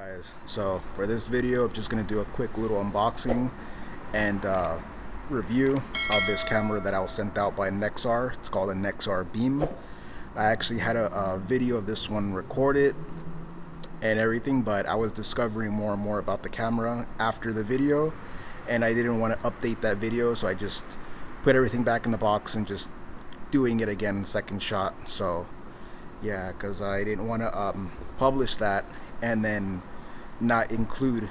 Guys, so for this video I'm just going to do a quick little unboxing and review of this camera that I was sent out by Nexar. It's called a Nexar Beam. I actually had a video of this one recorded and everything, but I was discovering more and more about the camera after the video, and I didn't want to update that video, so I just put everything back in the box and just doing it again second shot. So yeah, because I didn't want to publish that and then not include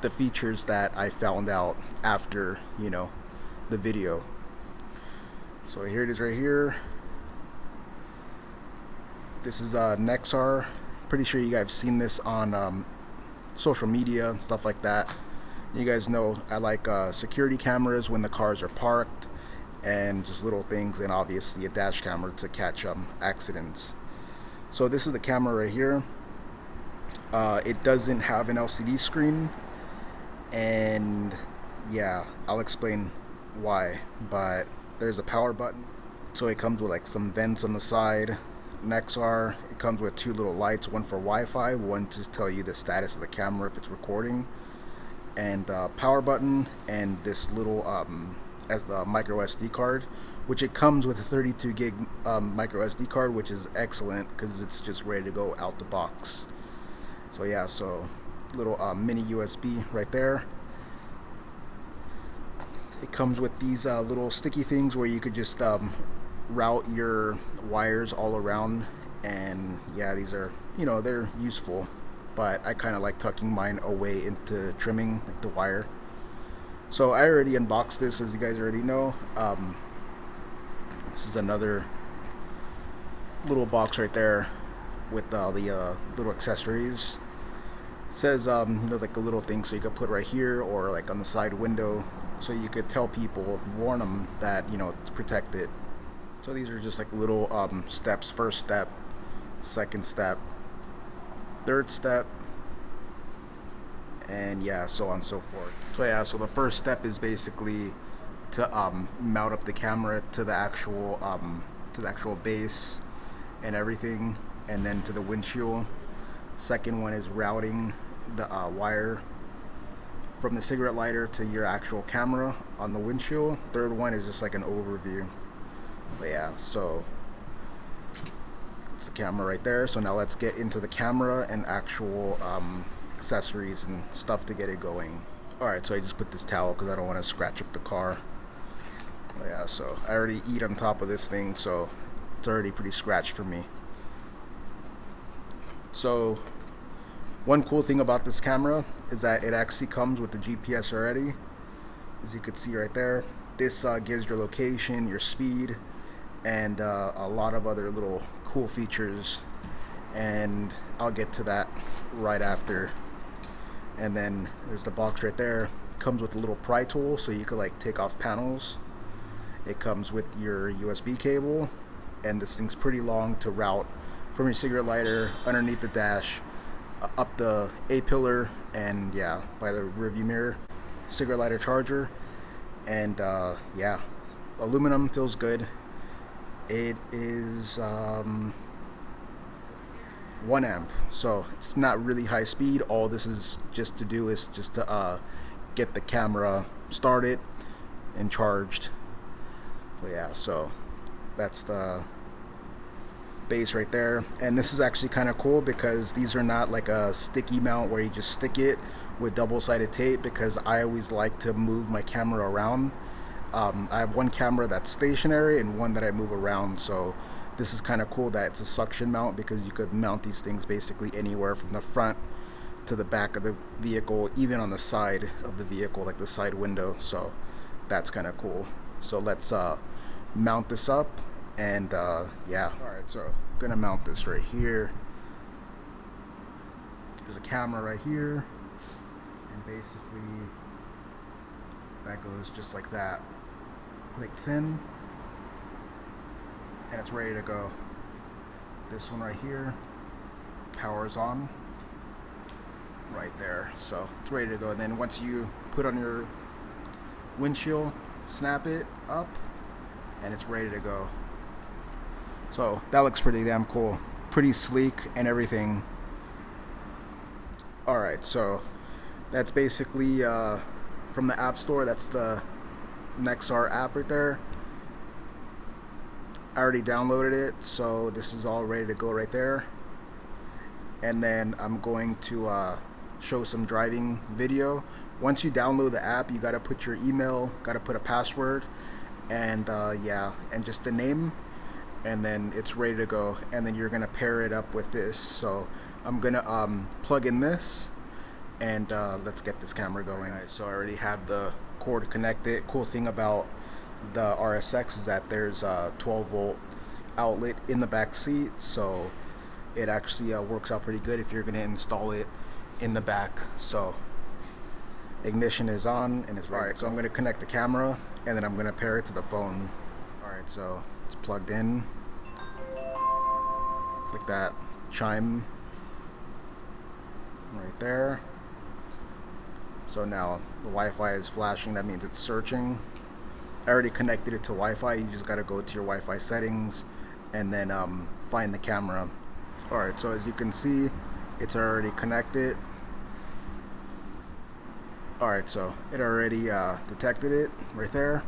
the features that I found out after, the video. So here it is right here. This is Nexar. Pretty sure you guys have seen this on social media and stuff like that. You guys know I like security cameras when the cars are parked, and just little things, and obviously a dash camera to catch accidents. So this is the camera right here. It doesn't have an LCD screen, and yeah, I'll explain why. But there's a power button, so it comes with like some vents on the side. Nexar, it comes with two little lights, one for Wi-Fi, one to tell you the status of the camera if it's recording, and power button, and this little as the micro SD card, which it comes with a 32 gig micro SD card, which is excellent because it's just ready to go out the box. So yeah, so little mini USB right there. It comes with these little sticky things where you could just route your wires all around, and yeah, these are, they're useful, but I kind of like tucking mine away into trimming like the wire. So I already unboxed this, as you guys already know. This is another little box right there with the little accessories. It says like a little thing so you could put right here or like on the side window, so you could tell people, warn them that it's protected. So these are just like little steps: first step, second step, third step, and yeah, so on and so forth. So yeah, so the first step is basically to mount up the camera to the actual base and everything, and then to the windshield. Second one is routing the wire from the cigarette lighter to your actual camera on the windshield. Third one is just like an overview. But yeah, so it's the camera right there. So now let's get into the camera and actual accessories and stuff to get it going. Alright, so I just put this towel because I don't want to scratch up the car. But yeah, so I already eat on top of this thing, so it's already pretty scratched for me. So one cool thing about this camera is that it actually comes with the GPS already, as you can see right there. This gives your location, your speed, and a lot of other little cool features, and I'll get to that right after. And then there's the box right there. It comes with a little pry tool so you could like take off panels. It comes with your USB cable, and this thing's pretty long to route from your cigarette lighter underneath the dash up the A-pillar, and yeah, by the rearview mirror. Cigarette lighter charger, and yeah, aluminum, feels good. It is 1 amp, so it's not really high speed. All this is just to do is just to get the camera started and charged. But yeah, so that's the base right there. And this is actually kind of cool because these are not like a sticky mount where you just stick it with double-sided tape, because I always like to move my camera around. I have one camera that's stationary and one that I move around, so this is kind of cool that it's a suction mount, because you could mount these things basically anywhere from the front to the back of the vehicle, even on the side of the vehicle, like the side window. So that's kind of cool. So let's mount this up, and yeah. Alright, so I'm gonna mount this right here. There's a camera right here, and basically that goes just like that. Clicks in, and it's ready to go. This one right here powers on right there, so it's ready to go. And then once you put on your windshield, snap it up, and it's ready to go. So that looks pretty damn cool, pretty sleek and everything. Alright, so that's basically from the App Store. That's the Nexar app right there. I already downloaded it, so this is all ready to go right there. And then I'm going to show some driving video. Once you download the app, you gotta put your email, gotta put a password, and yeah, and just the name, and then it's ready to go. And then you're gonna pair it up with this. So I'm gonna plug in this, and let's get this camera going. Right, so I already have the cord connected. Cool thing about the RSX is that there's a 12-volt outlet in the back seat, so it actually works out pretty good if you're going to install it in the back. So ignition is on and it's ready. Alright, so I'm going to connect the camera and then I'm going to pair it to the phone. Alright, so it's plugged in. It's like that chime right there. So now the Wi-Fi is flashing, that means it's searching. I already connected it to Wi-Fi. You just got to go to your Wi-Fi settings and then find the camera. Alright, so as you can see, it's already connected. Alright, so it already detected it right there.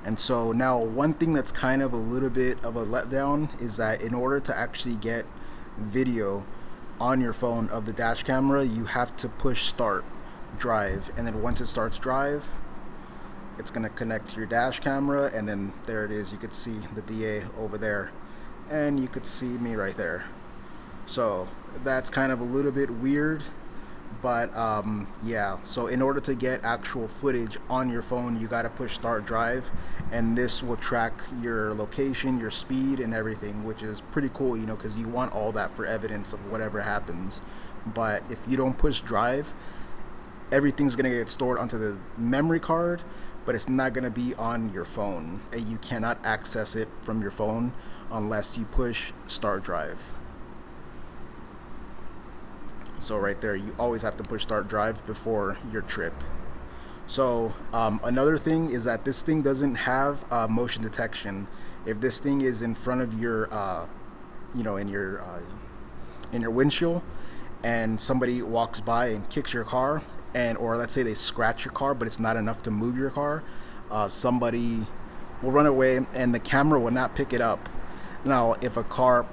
And so now one thing that's kind of a little bit of a letdown is that in order to actually get video on your phone of the dash camera, you have to push start drive, and then once it starts drive, it's going to connect to your dash camera, and then there it is. You could see the DA over there, and you could see me right there. So that's kind of a little bit weird, but yeah, so in order to get actual footage on your phone, you got to push start drive, and this will track your location, your speed, and everything, which is pretty cool, you know, because you want all that for evidence of whatever happens. But if you don't push drive, everything's going to get stored onto the memory card, but it's not going to be on your phone, and you cannot access it from your phone unless you push start drive. So right there, you always have to push start drive before your trip. So another thing is that this thing doesn't have motion detection. If this thing is in front of your you know, in your windshield, and somebody walks by and kicks your car, and or let's say they scratch your car but it's not enough to move your car, somebody will run away and the camera will not pick it up. Now if a car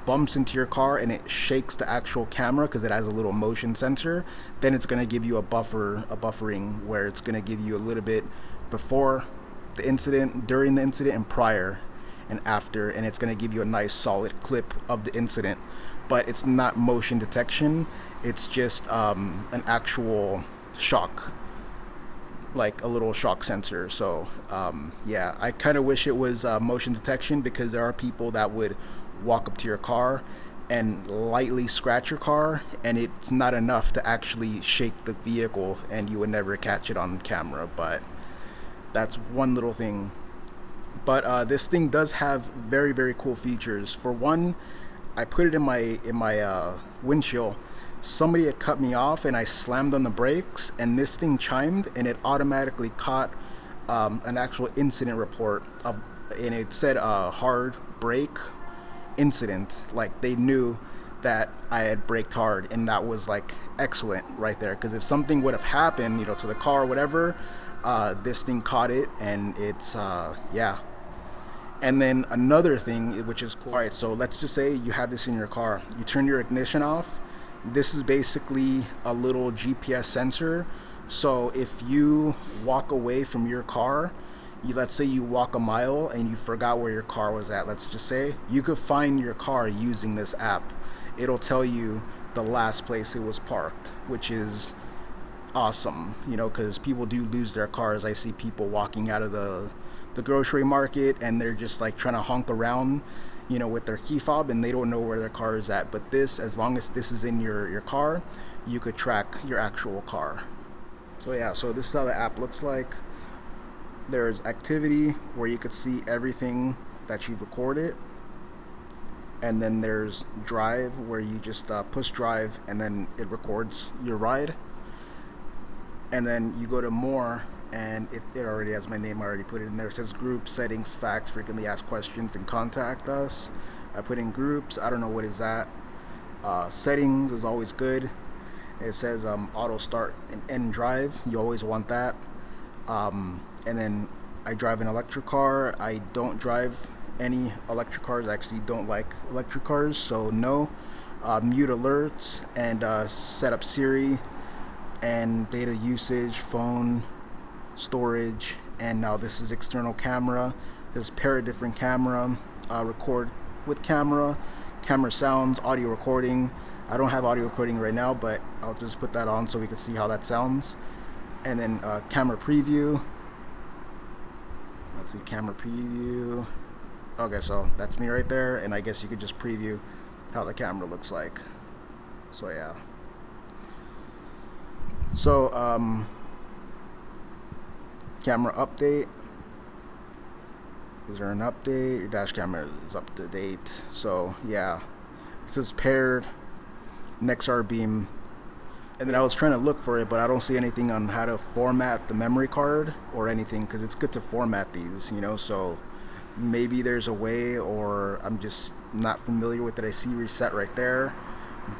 bumps into your car and it shakes the actual camera because it has a little motion sensor, then it's going to give you a buffering where it's going to give you a little bit before the incident, during the incident, and prior and after, and it's going to give you a nice solid clip of the incident. But it's not motion detection, it's just an actual shock, like a little shock sensor. So yeah, I kind of wish it was motion detection, because there are people that would walk up to your car and lightly scratch your car, and it's not enough to actually shake the vehicle, and you would never catch it on camera. But that's one little thing. But this thing does have very, very cool features. For one, I put it in my windshield. Somebody had cut me off and I slammed on the brakes, and this thing chimed and it automatically caught an actual incident report of, and it said hard brake incident. Like they knew that I had braked hard, and that was like excellent right there, because if something would have happened, you know, to the car or whatever, this thing caught it, and it's yeah. And then another thing which is cool. Alright, so let's just say you have this in your car. You turn your ignition off. This is basically a little GPS sensor. So if you walk away from your car, let's say you walk a mile and you forgot where your car was at, let's just say, you could find your car using this app. It'll tell you the last place it was parked, which is awesome, you know, because people do lose their cars. I see people walking out of the grocery market and they're just like trying to honk around, you know, with their key fob, and they don't know where their car is at. But this, as long as this is in your car, you could track your actual car. So yeah, so this is how the app looks like. There's activity where you could see everything that you've recorded, and then there's drive where you just push drive and then it records your ride. And then you go to more, and it already has my name. I already put it in there. It says group, settings, facts, frequently asked questions, and contact us. I put in groups. I don't know what is that. Settings is always good. It says auto start and end drive. You always want that. And then I drive an electric car. I don't drive any electric cars. I actually don't like electric cars, so no. Mute alerts and set up Siri and data usage, phone, storage, and now this is external camera. This pair of different camera, record with camera, camera sounds, audio recording. I don't have audio recording right now, but I'll just put that on so we can see how that sounds. And then camera preview. Let's see, camera preview. Okay, so that's me right there, and I guess you could just preview how the camera looks like. So yeah. So camera update. Is there an update? Your dash camera is up to date. So yeah, it says paired Nexar Beam. And then I was trying to look for it, but I don't see anything on how to format the memory card or anything, because it's good to format these, you know. So maybe there's a way, or I'm just not familiar with it. I see reset right there,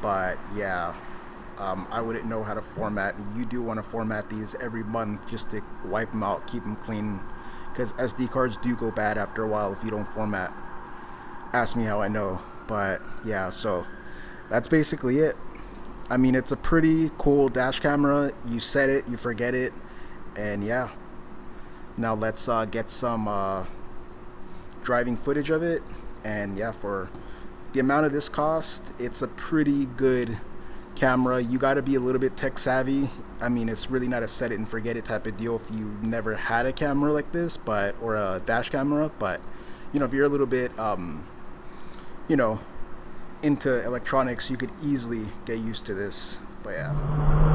but yeah, I wouldn't know how to format. You do want to format these every month just to wipe them out, keep them clean, because SD cards do go bad after a while if you don't format. Ask me how I know. But yeah, so that's basically it. I mean, it's a pretty cool dash camera. You set it, you forget it, and yeah. Now let's get some driving footage of it. And yeah, for the amount of this cost, it's a pretty good camera. You got to be a little bit tech savvy. I mean, it's really not a set it and forget it type of deal if you never had a camera like this, but or a dash camera. But you know, if you're a little bit you know, into electronics, you could easily get used to this. But yeah.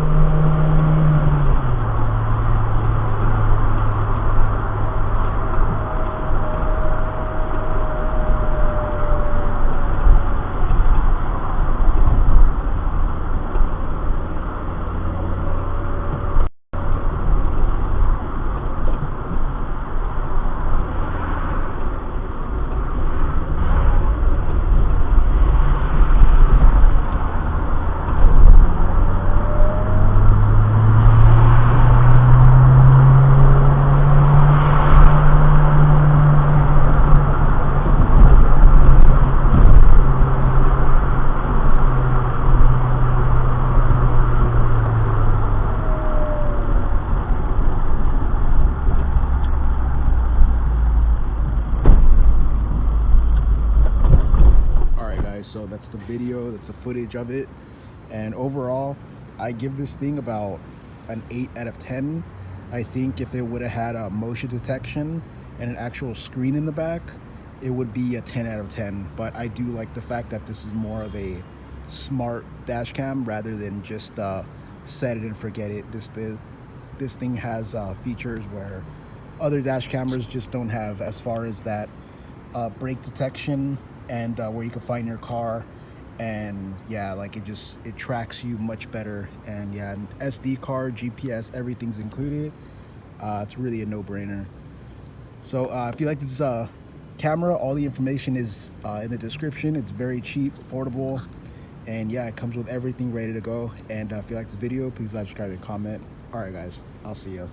So that's the video, that's the footage of it, and overall I give this thing about an 8 out of 10. I think if it would have had a motion detection and an actual screen in the back, it would be a 10 out of 10. But I do like the fact that this is more of a smart dash cam rather than just set it and forget it. This thing has features where other dash cameras just don't have, as far as that brake detection and where you can find your car. And yeah, like it tracks you much better. And yeah, and SD card, GPS, everything's included. It's really a no-brainer. So if you like this camera, all the information is in the description. It's very cheap, affordable, and yeah, it comes with everything ready to go. And if you like this video, please like, subscribe, and comment. All right guys, I'll see you.